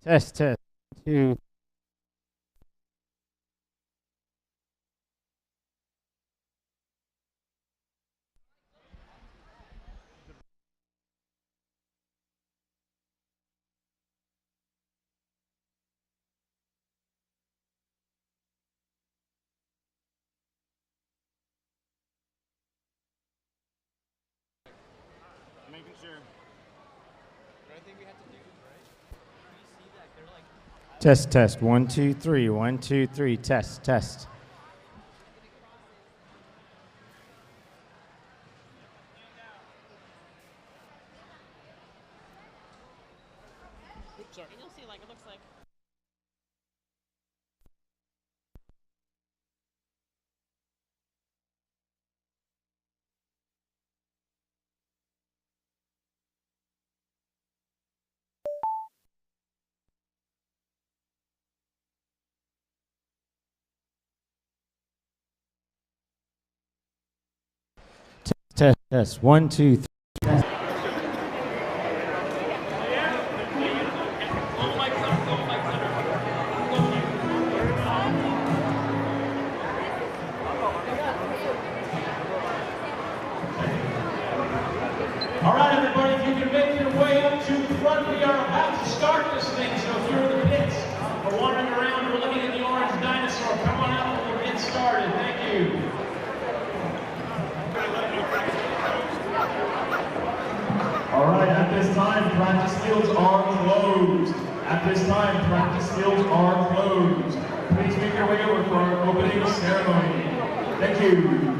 Test, test. Two. Making sure. But I think we have to do, right? You see that they're like. Test, test. 1, 2, 3. 1, 2, 3. Test, test. Oops, sorry. And you'll see, like, it looks like. Test, test. 1, 2, 3. All right, everybody, if you can make your way up to the front, we are about to start this thing. So if you're in the pits or wandering around or looking at the orange dinosaur, come on out and we'll get started. Thank you. All right, at this time, practice fields are closed. At this time, practice fields are closed. Please make your way over for our opening ceremony. Thank you.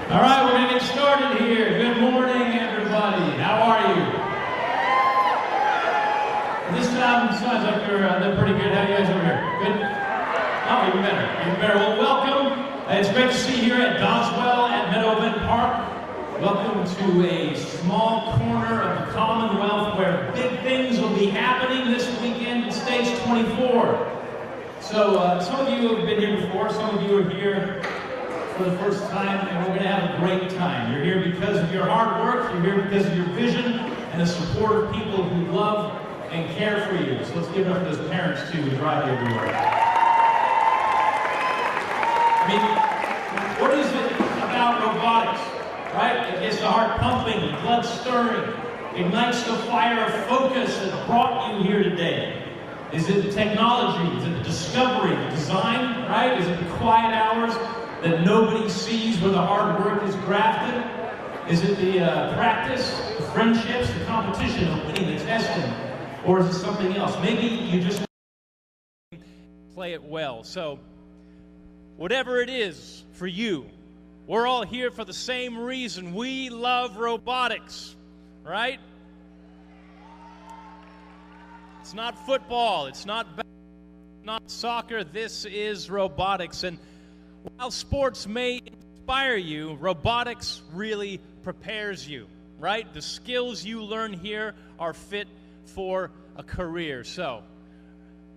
All right, we're going to get started here. Good morning, everybody. How are you? This sounds like they're pretty good. How are you guys over here? Good? Oh, even better. Even better. Well, welcome. It's great to see you here at Doswell at Meadowland Park. Welcome to a small corner of the Commonwealth where big things will be happening this weekend at Stage 24. So some of you have been here before, some of you are here for the first time, and we're going to have a great time. You're here because of your hard work, you're here because of your vision, and the support of people who love and care for you. So let's give it up for those parents too who drive you everywhere. I mean, what is it about robotics, right? It gets the heart pumping, blood stirring, ignites the fire of focus that brought you here today. Is it the technology? Is it the discovery, the design, right? Is it the quiet hours that nobody sees where the hard work is grafted? Is it the practice, the friendships, the competition, the winning, the testing? Or is it something else? Maybe you just play it well. So, whatever it is for you, we're all here for the same reason. We love robotics, right? It's not football, it's not soccer, this is robotics. And while sports may inspire you, robotics really prepares you, right? The skills you learn here are fit for a career. So,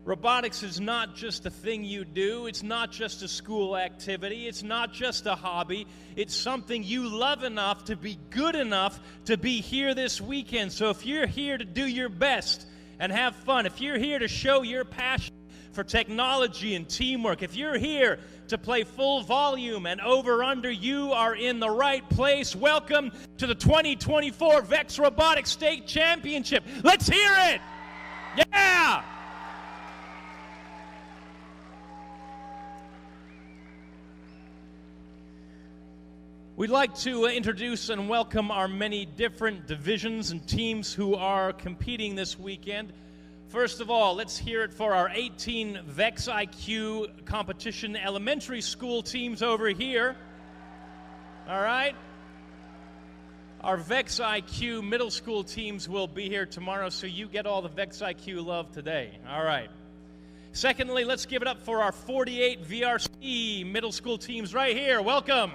robotics is not just a thing you do, it's not just a school activity, it's not just a hobby, it's something you love enough to be good enough to be here this weekend. So if you're here to do your best and have fun, if you're here to show your passion for technology and teamwork, if you're here to play full volume and over-under, you are in the right place. Welcome to the 2024 VEX Robotics State Championship. Let's hear it! Yeah! We'd like to introduce and welcome our many different divisions and teams who are competing this weekend. First of all, let's hear it for our 18 VEX IQ competition elementary school teams over here. All right. Our VEX IQ middle school teams will be here tomorrow, so you get all the VEX IQ love today. All right. Secondly, let's give it up for our 48 VRC middle school teams right here. Welcome.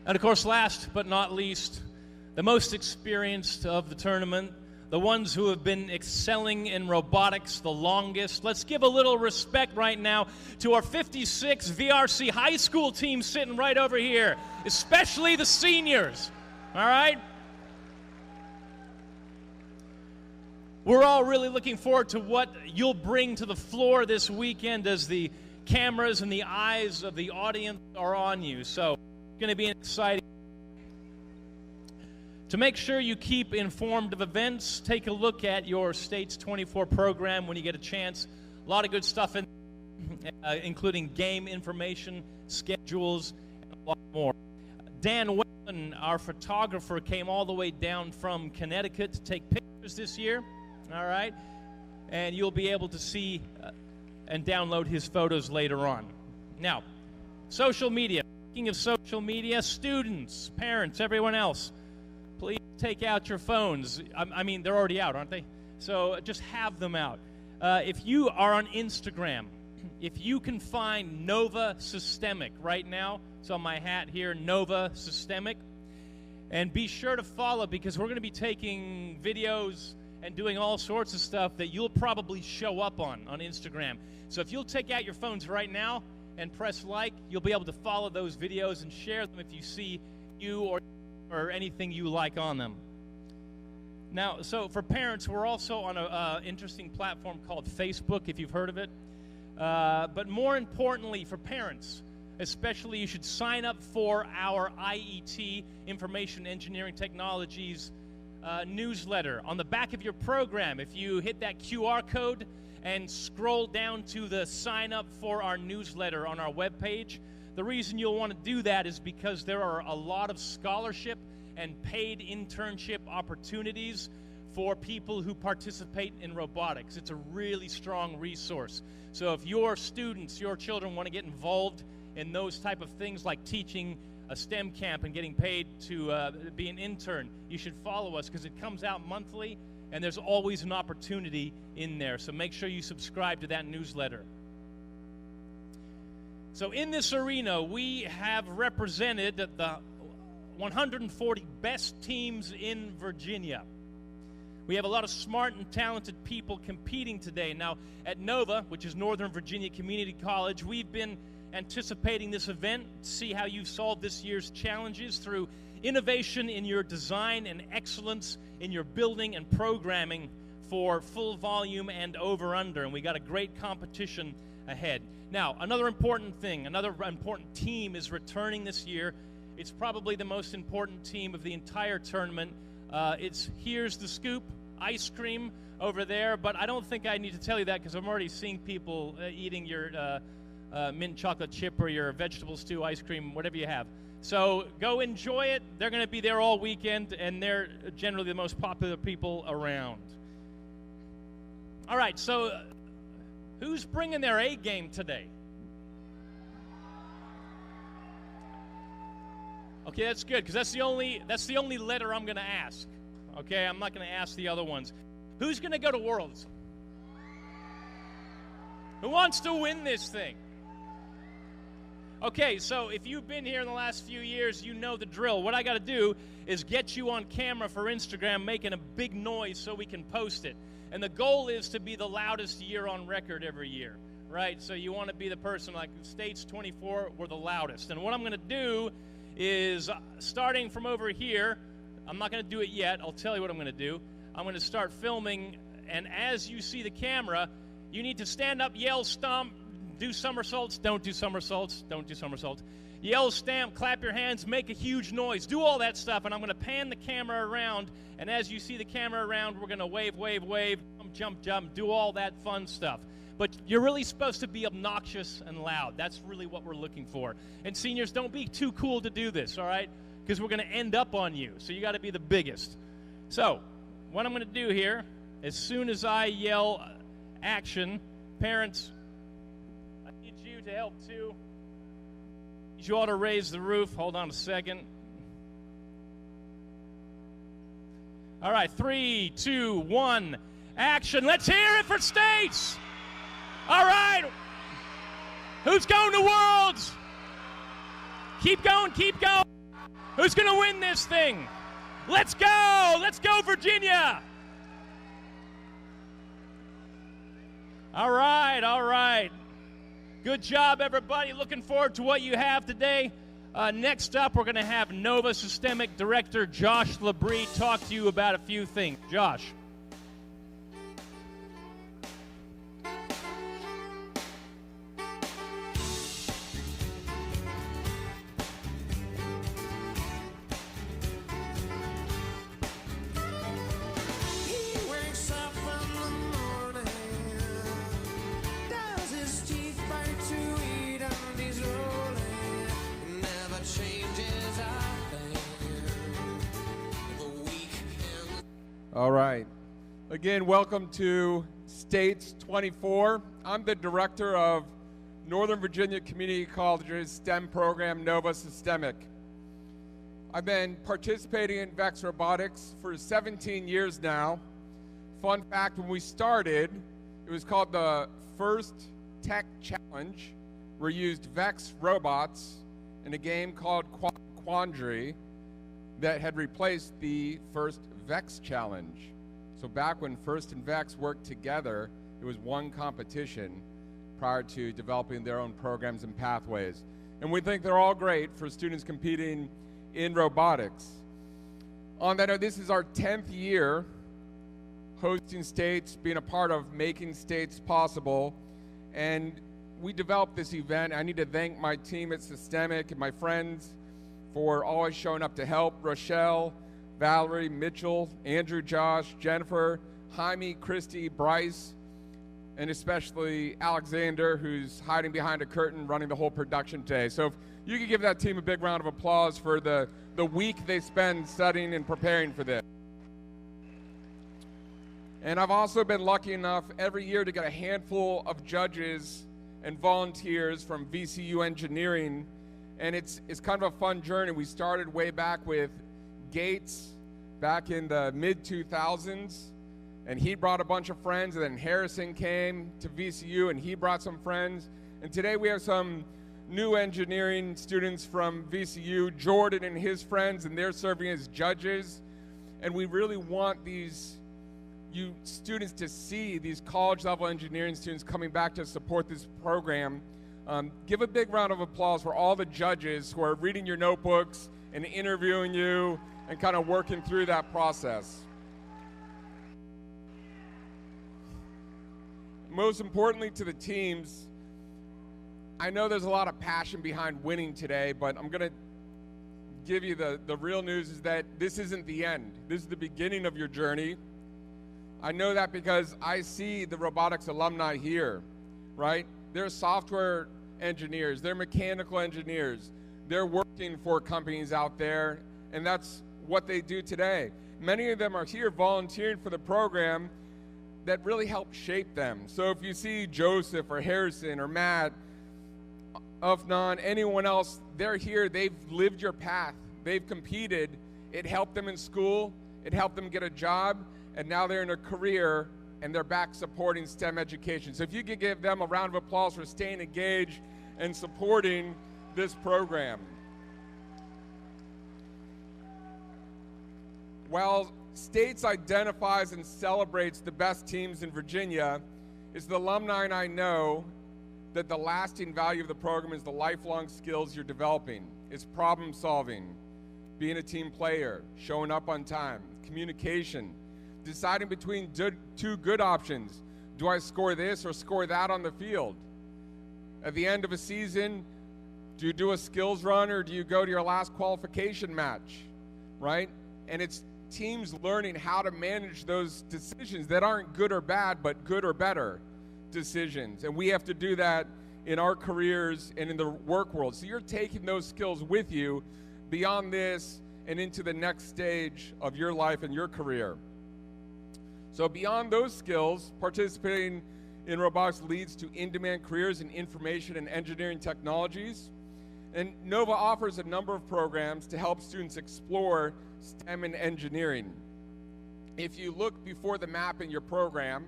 And of course, last but not least, the most experienced of the tournament, the ones who have been excelling in robotics the longest. Let's give a little respect right now to our 56 VRC high school team sitting right over here, especially the seniors, all right? We're all really looking forward to what you'll bring to the floor this weekend as the cameras and the eyes of the audience are on you. So, going to be an exciting. To make sure you keep informed of events, take a look at your States 24 program when you get a chance. A lot of good stuff in including game information, schedules, and a lot more. Dan Whalen, our photographer, came all the way down from Connecticut to take pictures this year. All right? And you'll be able to see and download his photos later on. Now, social media. Speaking of social media, students, parents, everyone else, please take out your phones. I mean, they're already out, aren't they? So just have them out. If you are on Instagram, if you can find Nova Systemic right now, it's on my hat here, Nova Systemic, and be sure to follow because we're going to be taking videos and doing all sorts of stuff that you'll probably show up on Instagram. So if you'll take out your phones right now, and press like, you'll be able to follow those videos and share them if you see you or anything you like on them. Now, so for parents, we're also on an interesting platform called Facebook, if you've heard of it. But more importantly, for parents, especially, you should sign up for our IET, Information Engineering Technologies newsletter. On the back of your program, if you hit that QR code, and scroll down to the sign up for our newsletter on our webpage. The reason you'll want to do that is because there are a lot of scholarship and paid internship opportunities for people who participate in robotics. It's a really strong resource. So if your students, your children want to get involved in those type of things like teaching a STEM camp and getting paid to be an intern, you should follow us because it comes out monthly and there's always an opportunity in there. So make sure you subscribe to that newsletter. So in this arena, we have represented the 140 best teams in Virginia. We have a lot of smart and talented people competing today. Now, at NOVA, which is Northern Virginia Community College, we've been anticipating this event to see how you've solved this year's challenges through innovation in your design and excellence in your building and programming for full volume and over-under. And we got a great competition ahead. Now, another important thing, another important team is returning this year. It's probably the most important team of the entire tournament. It's Here's the Scoop, ice cream over there, but I don't think I need to tell you that because I'm already seeing people eating your mint chocolate chip or your vegetable stew ice cream, whatever you have. So go enjoy it. They're going to be there all weekend, and they're generally the most popular people around. All right, so who's bringing their A game today? Okay, that's good, because that's the only letter I'm going to ask. Okay, I'm not going to ask the other ones. Who's going to go to Worlds? Who wants to win this thing? Okay, so if you've been here in the last few years, you know the drill. What I got to do is get you on camera for Instagram making a big noise so we can post it. And the goal is to be the loudest year on record every year, right? So you want to be the person like States 24 were the loudest. And what I'm going to do is starting from over here, I'm not going to do it yet. I'll tell you what I'm going to do. I'm going to start filming, and as you see the camera, you need to stand up, yell, stomp, do somersaults, don't do somersaults, don't do somersaults. Yell, stamp, clap your hands, make a huge noise, do all that stuff, and I'm going to pan the camera around, and as you see the camera around, we're going to wave, wave, wave, jump, jump, jump, do all that fun stuff. But you're really supposed to be obnoxious and loud. That's really what we're looking for. And seniors, don't be too cool to do this, all right? Because we're going to end up on you, so you got to be the biggest. So what I'm going to do here, as soon as I yell action, parents, I need you to help too. I need you all to raise the roof. Hold on a second. All right, 3, 2, 1, action. Let's hear it for States. All right. Who's going to Worlds? Keep going, keep going. Who's going to win this thing? Let's go. Let's go, Virginia. All right, all right. Good job, everybody. Looking forward to what you have today. Next up, we're going to have NOVA Systemic Director Josh Labrie talk to you about a few things. Josh. All right. Again, welcome to States 24. I'm the director of Northern Virginia Community College's STEM program, NOVA Systemic. I've been participating in VEX Robotics for 17 years now. Fun fact, when we started, it was called the First Tech Challenge. We used VEX robots in a game called Quandary that had replaced the first VEX Challenge. So back when FIRST and VEX worked together, it was one competition prior to developing their own programs and pathways. And we think they're all great for students competing in robotics. On that note, this is our 10th year hosting States, being a part of making States possible. And we developed this event. I need to thank my team at Systemic and my friends for always showing up to help. Rochelle, Valerie, Mitchell, Andrew, Josh, Jennifer, Jaime, Christy, Bryce, and especially Alexander, who's hiding behind a curtain running the whole production today. So if you could give that team a big round of applause for the week they spend studying and preparing for this. And I've also been lucky enough every year to get a handful of judges and volunteers from VCU Engineering, and it's kind of a fun journey. We started way back with Gates back in the mid-2000s, and he brought a bunch of friends, and then Harrison came to VCU, and he brought some friends. And today we have some new engineering students from VCU, Jordan and his friends, and they're serving as judges. And we really want you students to see these college-level engineering students coming back to support this program. Give a big round of applause for all the judges who are reading your notebooks and interviewing you and kind of working through that process. Most importantly to the teams, I know there's a lot of passion behind winning today, but I'm going to give you the real news is that this isn't the end. This is the beginning of your journey. I know that because I see the robotics alumni here, right? They're software engineers, they're mechanical engineers, they're working for companies out there, and that's what they do today. Many of them are here volunteering for the program that really helped shape them. So if you see Joseph or Harrison or Matt, Afnan, anyone else, they're here, they've lived your path, they've competed, it helped them in school, it helped them get a job, and now they're in a career and they're back supporting STEM education. So if you could give them a round of applause for staying engaged and supporting this program. While States identifies and celebrates the best teams in Virginia, it's the alumni and I know that the lasting value of the program is the lifelong skills you're developing. It's problem solving, being a team player, showing up on time, communication, deciding between two good options. Do I score this or score that on the field? At the end of a season, do you do a skills run or do you go to your last qualification match, right? And it's teams learning how to manage those decisions that aren't good or bad, but good or better decisions. And we have to do that in our careers and in the work world. So you're taking those skills with you beyond this and into the next stage of your life and your career. So beyond those skills, participating in robotics leads to in-demand careers in information and engineering technologies. And NOVA offers a number of programs to help students explore STEM and engineering. If you look before the map in your program,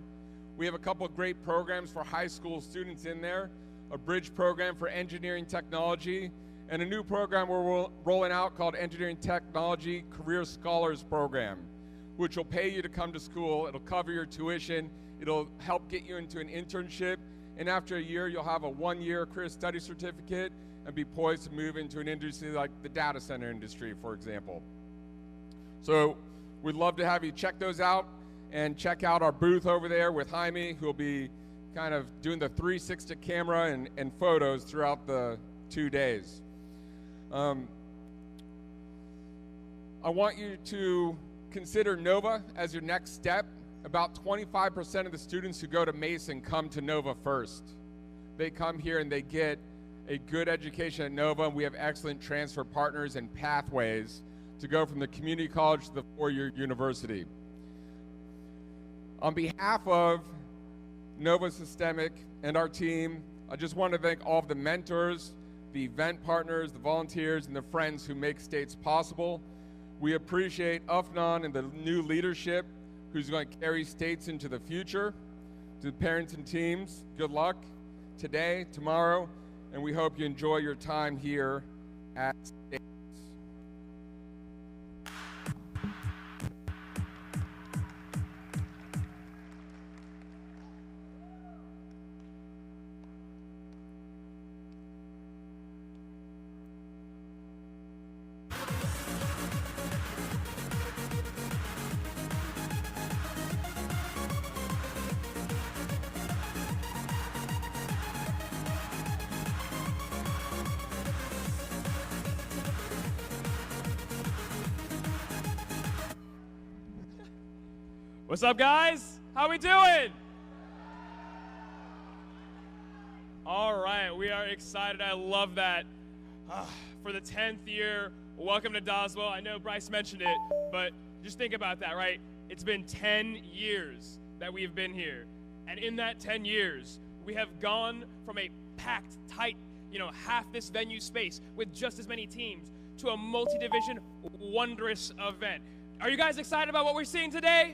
we have a couple of great programs for high school students in there, a bridge program for engineering technology, and a new program we're rolling out called Engineering Technology Career Scholars Program, which will pay you to come to school. It'll cover your tuition. It'll help get you into an internship. And after a year, you'll have a one-year career study certificate and be poised to move into an industry like the data center industry, for example. So we'd love to have you check those out and check out our booth over there with Jaime, who will be kind of doing the 360 camera and photos throughout the 2 days. I want you to consider NOVA as your next step. About 25% of the students who go to Mason come to NOVA first. They come here and they get a good education at NOVA, and we have excellent transfer partners and pathways to go from the community college to the four-year university. On behalf of NOVA Systemic and our team, I just want to thank all of the mentors, the event partners, the volunteers, and the friends who make States possible. We appreciate Afnan and the new leadership who's going to carry States into the future. To the parents and teams, good luck today, tomorrow, and we hope you enjoy your time here at States. What's up, guys? How we doing? All right, we are excited. I love that. For the 10th year, welcome to Doswell. I know Bryce mentioned it, but just think about that, right? It's been 10 years. that we've been here. And in that 10 years, we have gone from a packed, tight, half this venue space with just as many teams to a multi-division, wondrous event. Are you guys excited about what we're seeing today?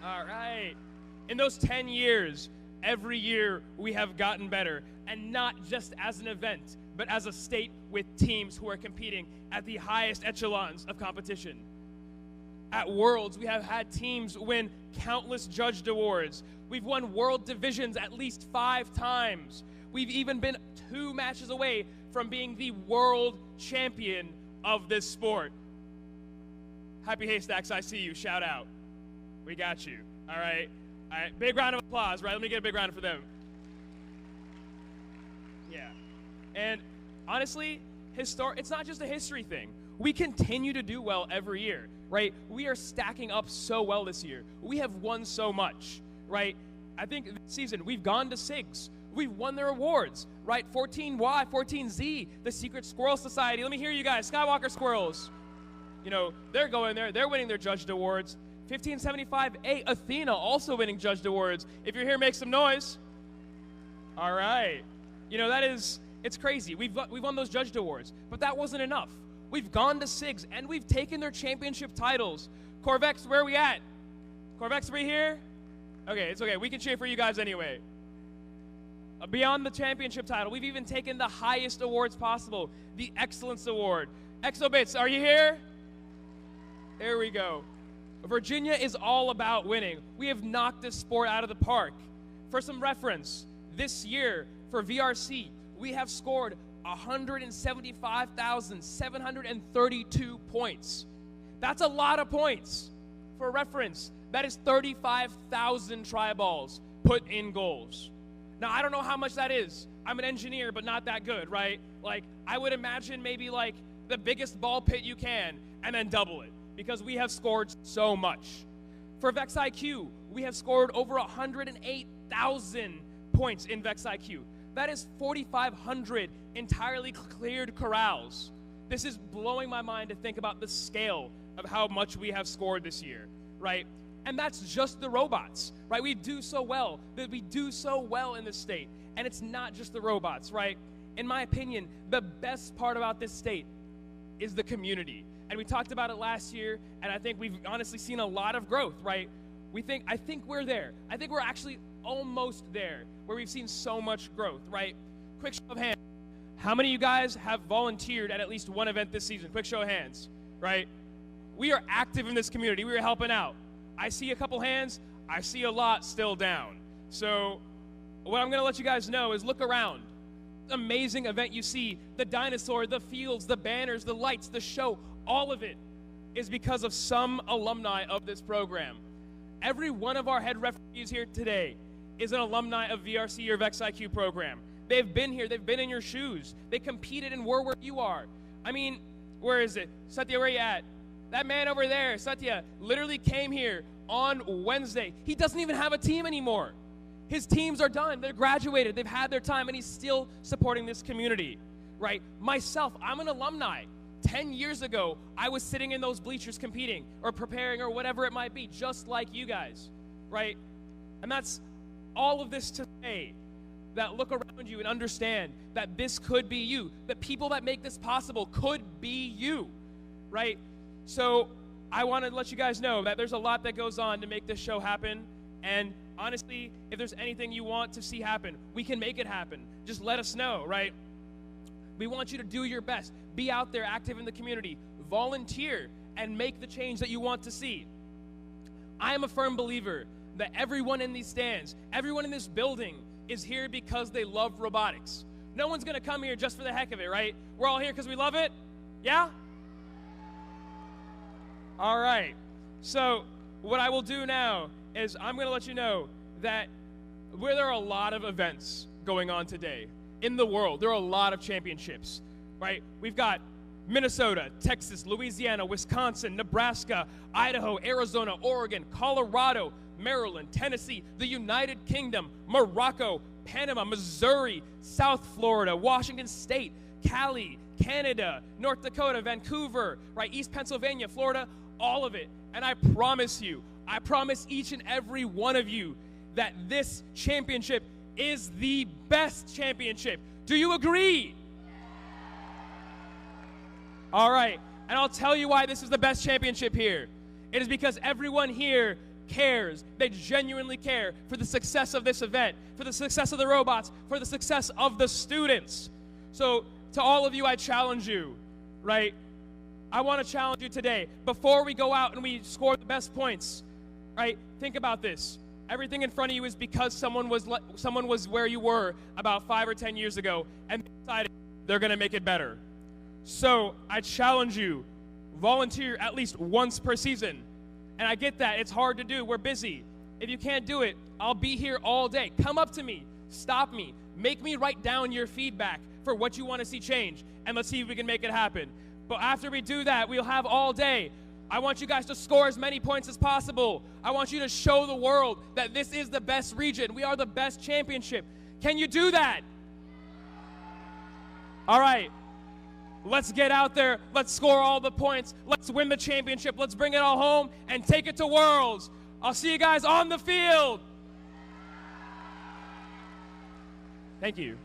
All right. In those 10 years, every year we have gotten better, and not just as an event, but as a state with teams who are competing at the highest echelons of competition. At Worlds, we have had teams win countless judged awards. We've won world divisions at least 5 times. We've even been 2 matches away from being the world champion of this sport. Happy Haystacks, I see you. Shout out. We got you. All right. All right. Big round of applause, right? Let me get a big round for them. Yeah. And honestly, it's not just a history thing. We continue to do well every year, right? We are stacking up so well this year. We have won so much, right? I think this season we've gone to SIGs. We've won their awards, right? 14Y, 14Z, the Secret Squirrel Society. Let me hear you guys. Skywalker Squirrels. They're going there. They're winning their judged awards. 1575A, Athena, also winning judged awards. If you're here, make some noise. All right. It's crazy. We've won those judged awards, but that wasn't enough. We've gone to SIGs, and we've taken their championship titles. Corvex, where are we at? Corvex, are we here? Okay, it's okay. We can cheer for you guys anyway. Beyond the championship title, we've even taken the highest awards possible, the Excellence Award. Exobits, are you here? There we go. Virginia is all about winning. We have knocked this sport out of the park. For some reference, this year for VRC, we have scored 175,732 points. That's a lot of points. For reference, that is 35,000 try balls put in goals. Now, I don't know how much that is. I'm an engineer, but not that good, right? I would imagine maybe the biggest ball pit you can and then double it, because we have scored so much. For Vex IQ, we have scored over 108,000 points in Vex IQ. That is 4,500 entirely cleared corrals. This is blowing my mind to think about the scale of how much we have scored this year, right? And that's just the robots, right? We do so well in this state. And it's not just the robots, right? In my opinion, the best part about this state is the community. And we talked about it last year, and I think we've honestly seen a lot of growth, right? I think we're there. I think we're actually almost there, where we've seen so much growth, right? Quick show of hands. How many of you guys have volunteered at least one event this season? Quick show of hands, right? We are active in this community. We are helping out. I see a couple hands. I see a lot still down. So what I'm going to let you guys know is look around. Amazing event you see. The dinosaur, the fields, the banners, the lights, the show, all of it is because of some alumni of this program. Every one of our head referees here today is an alumni of VRC or Vex IQ program. They've been here. They've been in your shoes. They competed and were where you are. I mean, where is it? Satya, where you at? That man over there, Satya, literally came here on Wednesday. He doesn't even have a team anymore. His teams are done. They're graduated. They've had their time, and he's still supporting this community, right? Myself, I'm an alumni. 10 years ago, I was sitting in those bleachers competing or preparing or whatever it might be, just like you guys, right? And that's all of this to say that look around you and understand that this could be you. The people that make this possible could be you, right? So I want to let you guys know that there's a lot that goes on to make this show happen. And honestly, if there's anything you want to see happen, we can make it happen. Just let us know, right? We want you to do your best. Be out there, active in the community. Volunteer and make the change that you want to see. I am a firm believer that everyone in these stands, everyone in this building is here because they love robotics. No one's going to come here just for the heck of it, right? We're all here because we love it? Yeah? All right. So what I will do now is I'm going to let you know that there are a lot of events going on today in the world. There are a lot of championships, right? We've got Minnesota, Texas, Louisiana, Wisconsin, Nebraska, Idaho, Arizona, Oregon, Colorado, Maryland, Tennessee, the United Kingdom, Morocco, Panama, Missouri, South Florida, Washington State, Cali, Canada, North Dakota, Vancouver, right? East Pennsylvania, Florida, all of it. And I promise you, I promise each and every one of you that this championship is the best championship. Do you agree? All right, and I'll tell you why this is the best championship here. It is because everyone here cares. They genuinely care for the success of this event, for the success of the robots, for the success of the students. So to all of you, I challenge you, right? I want to challenge you today. Before we go out and we score the best points, right? Think about this. Everything in front of you is because someone was where you were about 5 or 10 years ago, and they decided they're going to make it better. So I challenge you, volunteer at least once per season. And I get that. It's hard to do. We're busy. If you can't do it, I'll be here all day. Come up to me. Stop me. Make me write down your feedback for what you want to see change, and let's see if we can make it happen. But after we do that, we'll have all day. I want you guys to score as many points as possible. I want you to show the world that this is the best region. We are the best championship. Can you do that? All right. Let's get out there. Let's score all the points. Let's win the championship. Let's bring it all home and take it to Worlds. I'll see you guys on the field. Thank you.